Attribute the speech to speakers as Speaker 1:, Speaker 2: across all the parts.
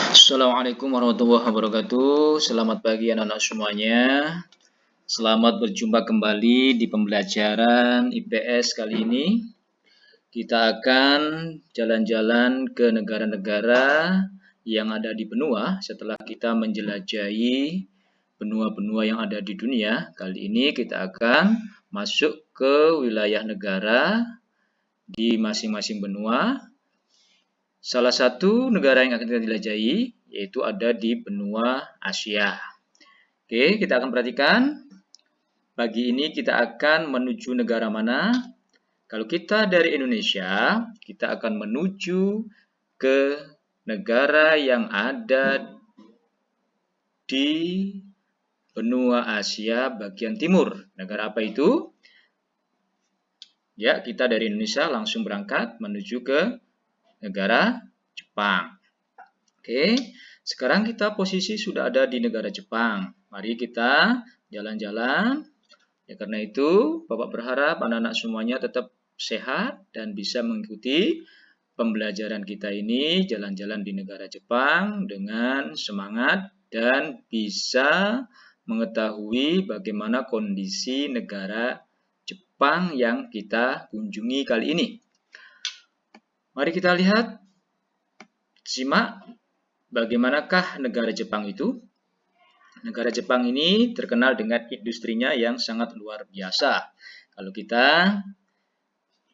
Speaker 1: Assalamualaikum warahmatullahi wabarakatuh. Selamat pagi anak-anak semuanya. Selamat berjumpa kembali di pembelajaran IPS kali ini. Kita akan jalan-jalan ke negara-negara yang ada di benua setelah kita menjelajahi benua-benua yang ada di dunia. Kali ini kita akan masuk ke wilayah negara di masing-masing benua. Salah satu negara yang akan kita jelajahi yaitu ada di benua Asia. Oke, kita akan perhatikan. Pagi ini kita akan menuju negara mana? Kalau kita dari Indonesia, kita akan menuju ke negara yang ada di benua Asia bagian timur. Negara apa itu? Ya, kita dari Indonesia langsung berangkat menuju ke negara Jepang. Oke, sekarang kita posisi sudah ada di negara Jepang. Mari kita jalan-jalan. Ya, karena itu, Bapak berharap anak-anak semuanya tetap sehat dan bisa mengikuti pembelajaran kita ini jalan-jalan di negara Jepang dengan semangat dan bisa mengetahui bagaimana kondisi negara Jepang yang kita kunjungi kali ini. Mari kita lihat, simak bagaimanakah negara Jepang itu. Negara Jepang ini terkenal dengan industrinya yang sangat luar biasa. Kalau kita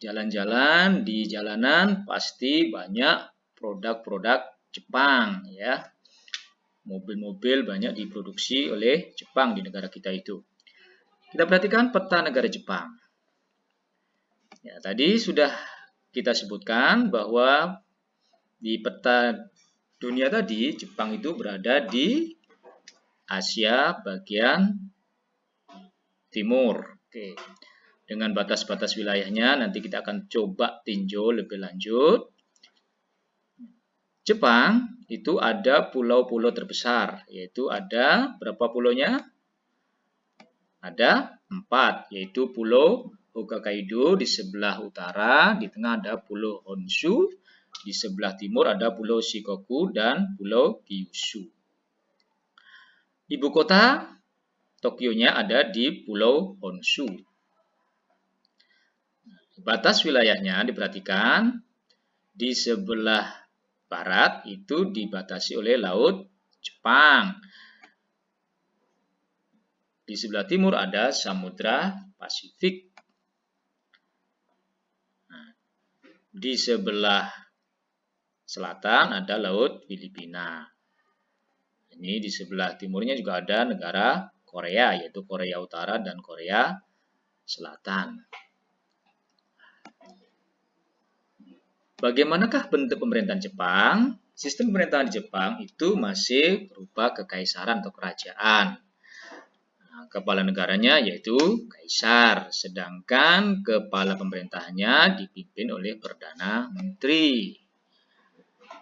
Speaker 1: jalan-jalan di jalanan pasti banyak produk-produk Jepang ya. Mobil-mobil banyak diproduksi oleh Jepang di negara kita itu. Kita perhatikan peta negara Jepang. Ya, tadi sudah kita sebutkan bahwa di peta dunia tadi, Jepang itu berada di Asia bagian timur. Oke. Dengan batas-batas wilayahnya, nanti kita akan coba tinjau lebih lanjut. Jepang itu ada pulau-pulau terbesar, yaitu ada berapa pulaunya? Ada 4, yaitu Pulau Hokkaido di sebelah utara, di tengah ada Pulau Honshu, di sebelah timur ada Pulau Shikoku dan Pulau Kyushu. Ibu kota Tokyo-nya ada di Pulau Honshu. Batas wilayahnya diperhatikan di sebelah barat itu dibatasi oleh Laut Jepang. Di sebelah timur ada Samudra Pasifik. Di sebelah selatan ada Laut Filipina. Ini di sebelah timurnya juga ada negara Korea, yaitu Korea Utara dan Korea Selatan. Bagaimanakah bentuk pemerintahan Jepang? Sistem pemerintahan di Jepang itu masih berupa kekaisaran atau kerajaan. Kepala negaranya yaitu kaisar, sedangkan kepala pemerintahannya dipimpin oleh Perdana Menteri.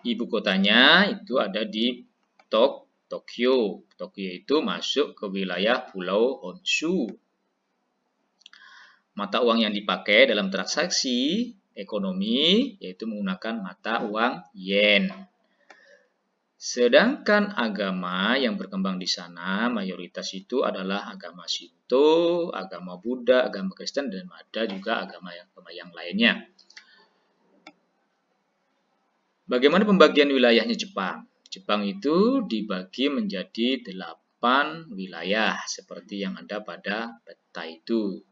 Speaker 1: Ibu kotanya itu ada di Tokyo. Tokyo itu masuk ke wilayah Pulau Honshu. Mata uang yang dipakai dalam transaksi ekonomi yaitu menggunakan mata uang yen. Sedangkan agama yang berkembang di sana mayoritas itu adalah agama Shinto, agama Buddha, agama Kristen, dan ada juga agama yang lainnya. Bagaimana pembagian wilayahnya Jepang? Jepang itu dibagi menjadi 8 wilayah seperti yang ada pada peta itu.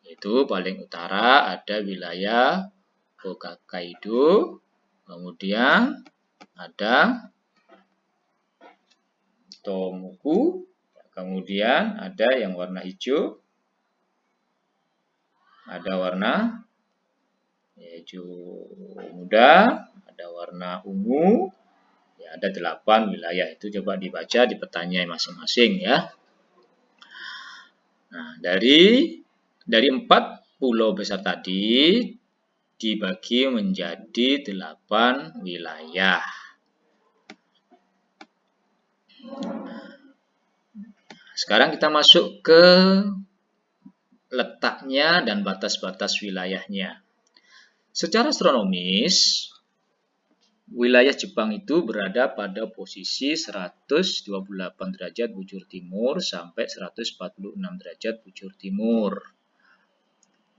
Speaker 1: Yaitu paling utara ada wilayah Hokkaido, kemudian ada Tohoku, kemudian ada yang warna hijau, ada warna hijau muda, ada warna ungu, ya, ada 8 wilayah itu. Coba dibaca di petanya masing-masing ya. Nah, dari 4 pulau besar tadi dibagi menjadi 8 wilayah. Sekarang kita masuk ke letaknya dan batas-batas wilayahnya. Secara astronomis, wilayah Jepang itu berada pada posisi 128 derajat bujur timur sampai 146 derajat bujur timur.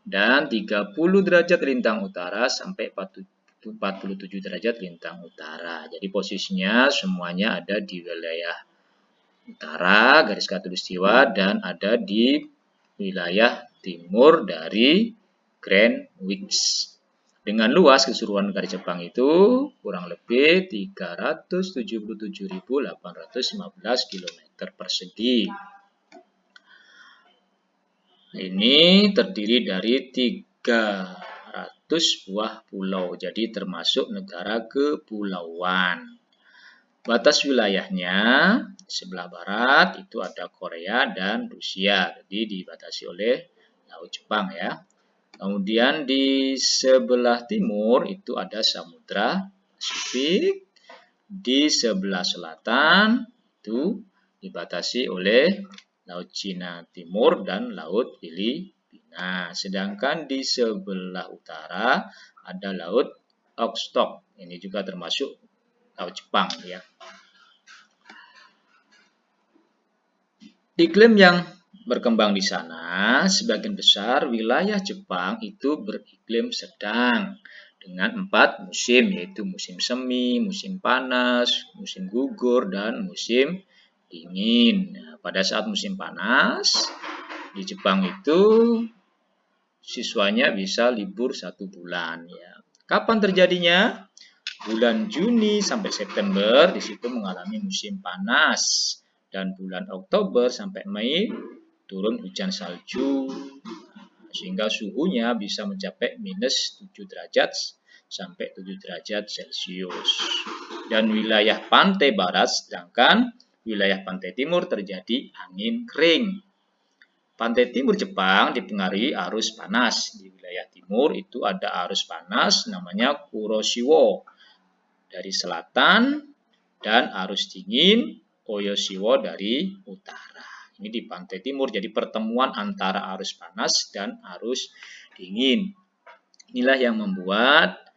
Speaker 1: Dan 30 derajat lintang utara sampai 47 derajat lintang utara. Jadi posisinya semuanya ada di wilayah utara, garis khatulistiwa, dan ada di wilayah timur dari Greenwich. Dengan luas keseluruhan negara Jepang itu kurang lebih 377.815 km persegi. Ini terdiri dari 300 buah pulau, jadi termasuk negara kepulauan. Batas wilayahnya sebelah barat itu ada Korea dan Rusia, jadi dibatasi oleh Laut Jepang ya. Kemudian di sebelah timur itu ada Samudra Pasifik, di sebelah selatan itu dibatasi oleh Laut Cina Timur dan Laut Filipina. Sedangkan di sebelah utara ada Laut Okhotsk, ini juga termasuk Laut Jepang ya. Iklim yang berkembang di sana, sebagian besar wilayah Jepang itu beriklim sedang dengan 4 musim, yaitu musim semi, musim panas, musim gugur, dan musim dingin. Nah, pada saat musim panas di Jepang itu siswanya bisa libur 1 bulan. Ya. Kapan terjadinya? Bulan Juni sampai September di situ mengalami musim panas. Dan bulan Oktober sampai Mei turun hujan salju sehingga suhunya bisa mencapai minus 7 derajat sampai 7 derajat Celcius. Dan wilayah pantai barat, sedangkan wilayah pantai timur terjadi angin kering. Pantai timur Jepang dipengaruhi arus panas. Di wilayah timur itu ada arus panas namanya Kuroshio dari selatan dan arus dingin Oyoshiwo dari utara. Ini di pantai timur, jadi pertemuan antara arus panas dan arus dingin. Inilah yang membuat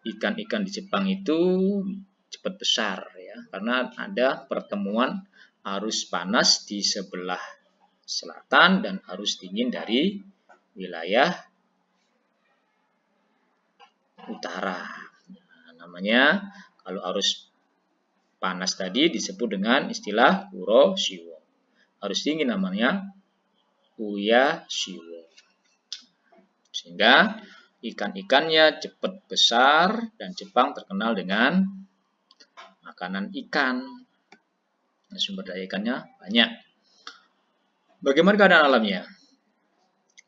Speaker 1: ikan-ikan di Jepang itu cepat besar ya, karena ada pertemuan arus panas di sebelah selatan dan arus dingin dari wilayah utara. Nah, namanya kalau arus panas tadi disebut dengan istilah Kuroshio. Arus dingin namanya Uyashiwo. Sehingga ikan-ikannya cepat besar dan Jepang terkenal dengan makanan ikan. Sumber daya ikannya banyak. Bagaimana keadaan alamnya?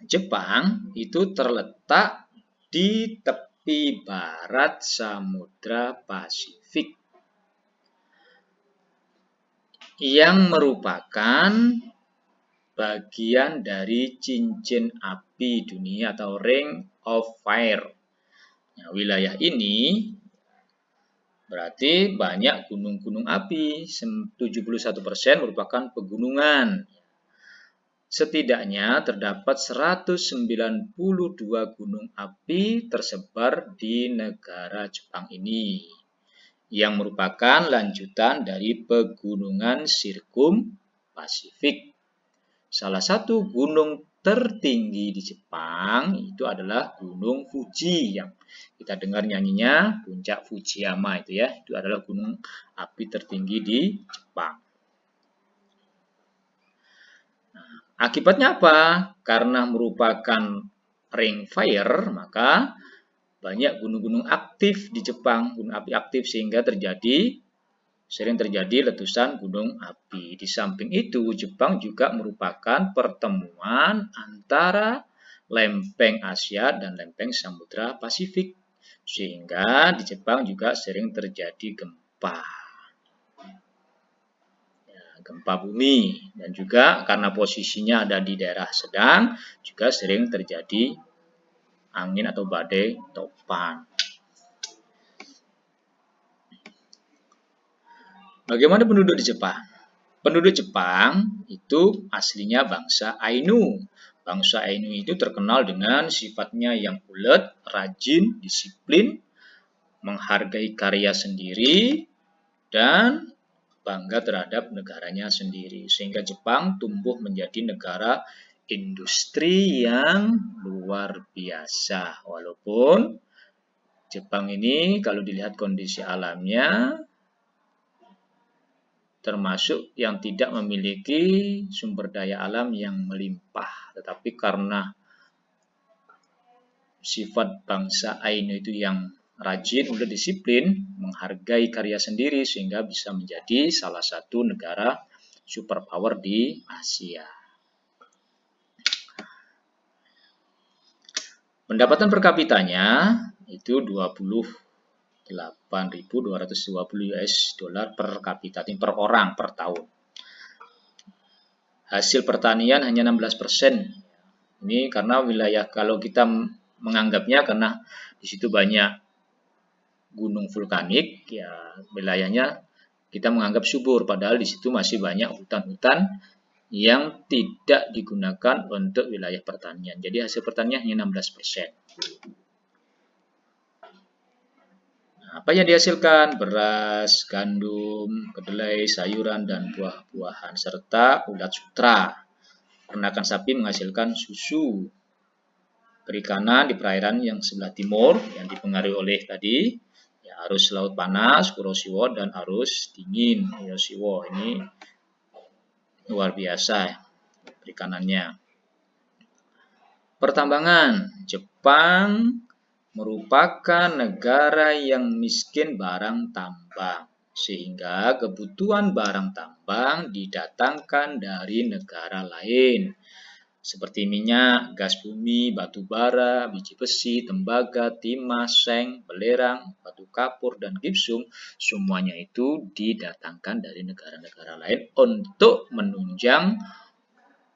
Speaker 1: Jepang itu terletak di tepi barat Samudra Pasifik yang merupakan bagian dari cincin api dunia atau Ring of Fire. Nah, wilayah ini berarti banyak gunung-gunung api, 71% merupakan pegunungan. Setidaknya terdapat 192 gunung api tersebar di negara Jepang ini, yang merupakan lanjutan dari pegunungan Sirkum Pasifik. Salah satu gunung tertinggi di Jepang itu adalah Gunung Fuji yang kita dengar nyanyinya Puncak Fujiyama itu ya. Itu adalah gunung api tertinggi di Jepang. Nah, akibatnya apa? Karena merupakan ring fire, maka banyak gunung-gunung aktif di Jepang, gunung api aktif sehingga sering terjadi letusan gunung api. Di samping itu, Jepang juga merupakan pertemuan antara lempeng Asia dan lempeng Samudra Pasifik. Sehingga di Jepang juga sering terjadi gempa. Gempa bumi. Dan juga karena posisinya ada di daerah sedang, juga sering terjadi angin atau badai topan. Bagaimana penduduk di Jepang? Penduduk Jepang itu aslinya bangsa Ainu. Bangsa Ainu itu terkenal dengan sifatnya yang ulet, rajin, disiplin, menghargai karya sendiri, dan bangga terhadap negaranya sendiri. Sehingga Jepang tumbuh menjadi negara industri yang luar biasa. Walaupun Jepang ini kalau dilihat kondisi alamnya termasuk yang tidak memiliki sumber daya alam yang melimpah. Tetapi karena sifat bangsa Ainu itu yang rajin, udah disiplin, menghargai karya sendiri sehingga bisa menjadi salah satu negara superpower di Asia. Pendapatan per kapitanya itu 28.220 US dollar per kapita, per orang per tahun. Hasil pertanian hanya 16%. Ini karena wilayah, kalau kita menganggapnya karena di situ banyak gunung vulkanik, ya wilayahnya kita menganggap subur, padahal di situ masih banyak hutan-hutan yang tidak digunakan untuk wilayah pertanian. Jadi hasil pertanian hanya 16%. Apa yang dihasilkan? Beras, gandum, kedelai, sayuran, dan buah-buahan, serta ulat sutra. Peternakan sapi menghasilkan susu. Perikanan di perairan yang sebelah timur, yang dipengaruhi oleh tadi, ya, arus laut panas, Kuroshio, dan arus dingin, Hiroshima. Ini luar biasa perikanannya. Pertambangan. Jepang merupakan negara yang miskin barang tambang, sehingga kebutuhan barang tambang didatangkan dari negara lain, seperti minyak, gas bumi, batu bara, biji besi, tembaga, timah, seng, belerang, batu kapur, dan gipsum. Semuanya itu didatangkan dari negara-negara lain untuk menunjang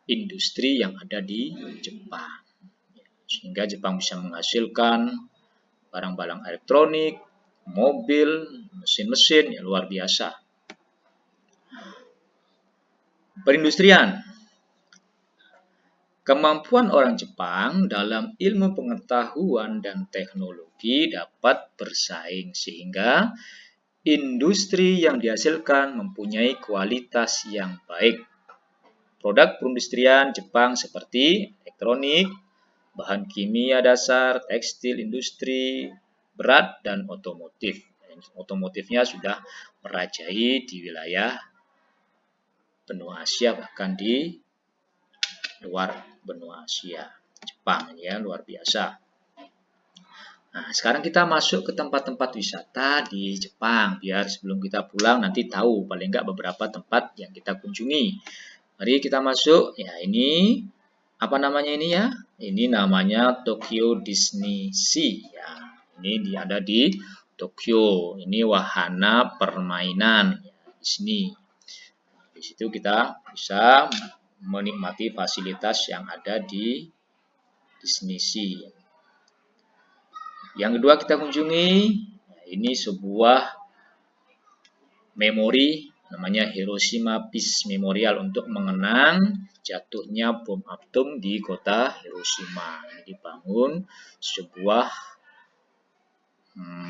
Speaker 1: industri yang ada di Jepang. Sehingga Jepang bisa menghasilkan barang-barang elektronik, mobil, mesin-mesin, ya luar biasa. Perindustrian. Kemampuan orang Jepang dalam ilmu pengetahuan dan teknologi dapat bersaing, sehingga industri yang dihasilkan mempunyai kualitas yang baik. Produk perindustrian Jepang seperti elektronik, bahan kimia dasar, tekstil, industri berat, dan otomotif. Otomotifnya sudah merajai di wilayah benua Asia, bahkan di luar benua Asia. Jepang ya luar biasa. Nah, sekarang kita masuk ke tempat-tempat wisata di Jepang, biar sebelum kita pulang nanti tahu paling enggak beberapa tempat yang kita kunjungi. Mari kita masuk. Ya, ini apa namanya ini ya? Ini namanya Tokyo Disney Sea. Ya, ini ada di Tokyo. Ini wahana permainan Disney. Di situ kita bisa menikmati fasilitas yang ada di Disney Sea. Yang kedua kita kunjungi, ini sebuah memori namanya Hiroshima Peace Memorial untuk mengenang jatuhnya bom atom di kota Hiroshima. Ini dibangun sebuah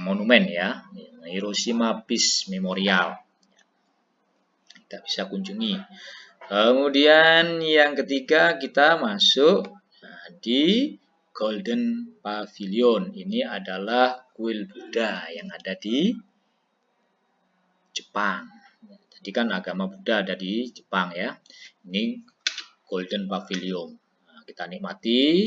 Speaker 1: monumen ya, Hiroshima Peace Memorial. Kita bisa kunjungi. Kemudian yang ketiga kita masuk di Golden Pavilion. Ini adalah kuil Buddha yang ada di Jepang. Tadi kan agama Buddha ada di Jepang ya. Ini Golden Pavilion. Nah, kita nikmati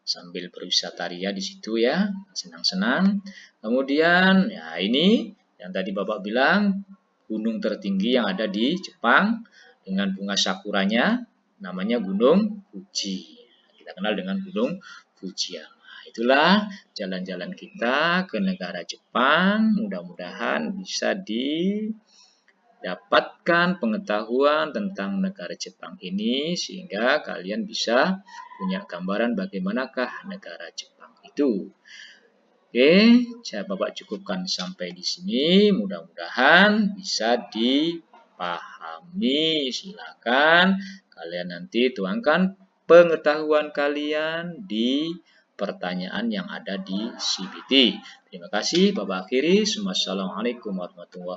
Speaker 1: sambil berwisata ria di situ ya, senang-senang. Kemudian ya ini yang tadi Bapak bilang, gunung tertinggi yang ada di Jepang dengan bunga sakuranya namanya Gunung Fuji. Kita kenal dengan Gunung Fujiyama. Itulah jalan-jalan kita ke negara Jepang. Mudah-mudahan bisa dapatkan pengetahuan tentang negara Jepang ini sehingga kalian bisa punya gambaran bagaimanakah negara Jepang itu. Oke, saya Bapak cukupkan sampai di sini. Mudah-mudahan bisa dipahami. Silakan kalian nanti tuangkan pengetahuan kalian di pertanyaan yang ada di CBT. Terima kasih, Bapak akhiri. Wassalamualaikum warahmatullahi wabarakatuh.